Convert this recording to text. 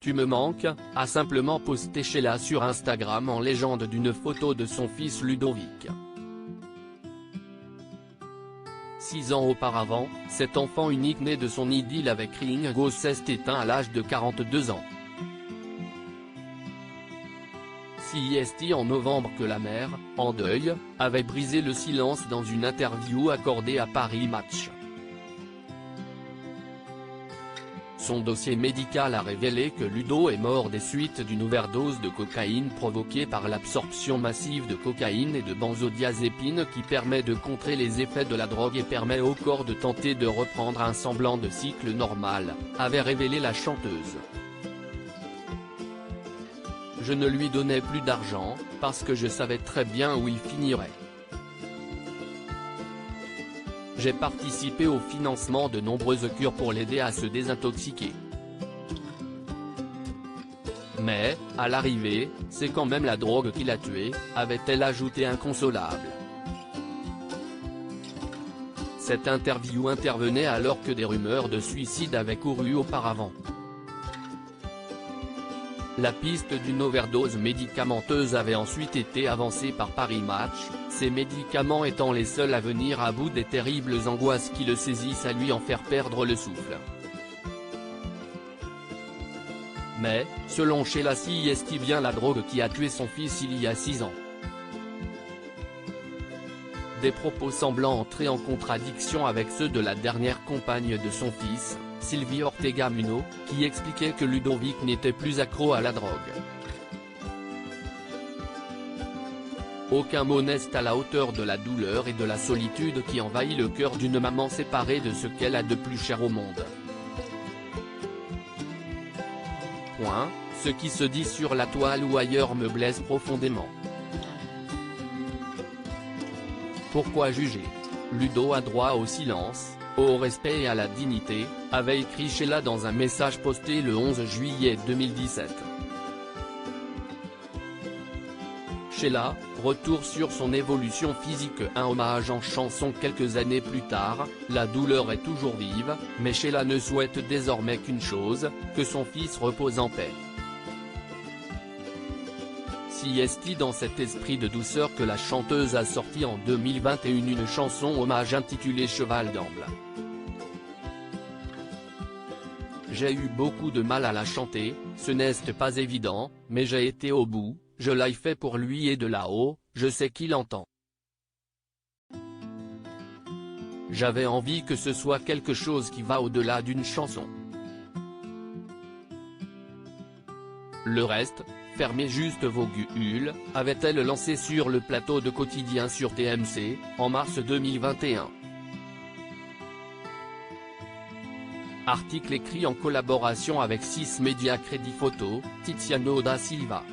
Tu me manques, a simplement posté Sheila sur Instagram en légende d'une photo de son fils Ludovic. 6 ans auparavant, cet enfant unique né de son idylle avec Ringo s'est éteint à l'âge de 42 ans. CIST en novembre que la mère, en deuil, avait brisé le silence dans une interview accordée à Paris Match. Son dossier médical a révélé que Ludo est mort des suites d'une overdose de cocaïne provoquée par l'absorption massive de cocaïne et de benzodiazépine qui permet de contrer les effets de la drogue et permet au corps de tenter de reprendre un semblant de cycle normal, avait révélé la chanteuse. Je ne lui donnais plus d'argent, parce que je savais très bien où il finirait. J'ai participé au financement de nombreuses cures pour l'aider à se désintoxiquer. Mais, à l'arrivée, c'est quand même la drogue qui l'a tué, avait-elle ajouté inconsolable. Cette interview intervenait alors que des rumeurs de suicide avaient couru auparavant. La piste d'une overdose médicamenteuse avait ensuite été avancée par Paris Match, ces médicaments étant les seuls à venir à bout des terribles angoisses qui le saisissent à lui en faire perdre le souffle. Mais, selon Sheila CIST bien la drogue qui a tué son fils il y a 6 ans. Des propos semblant entrer en contradiction avec ceux de la dernière compagne de son fils, Sylvie Ortega Muno, qui expliquait que Ludovic n'était plus accro à la drogue. Aucun mot n'est à la hauteur de la douleur et de la solitude qui envahit le cœur d'une maman séparée de ce qu'elle a de plus cher au monde. Point, ce qui se dit sur la toile ou ailleurs me blesse profondément. Pourquoi juger? Ludo a droit au silence, au respect et à la dignité, avait écrit Sheila dans un message posté le 11 juillet 2017. Sheila, retour sur son évolution physique. Un hommage en chanson quelques années plus tard, la douleur est toujours vive, mais Sheila ne souhaite désormais qu'une chose, que son fils repose en paix. CIST dans cet esprit de douceur que la chanteuse a sorti en 2021 une chanson hommage intitulée Cheval d'Amble. J'ai eu beaucoup de mal à la chanter, ce n'est pas évident, mais j'ai été au bout, je l'ai fait pour lui et de là-haut, je sais qu'il entend. J'avais envie que ce soit quelque chose qui va au-delà d'une chanson. Le reste, fermez juste vos gueules, avait-elle lancé sur le plateau de Quotidien sur TMC, en mars 2021. Article écrit en collaboration avec 6 médias Crédit Photo, Tiziano da Silva.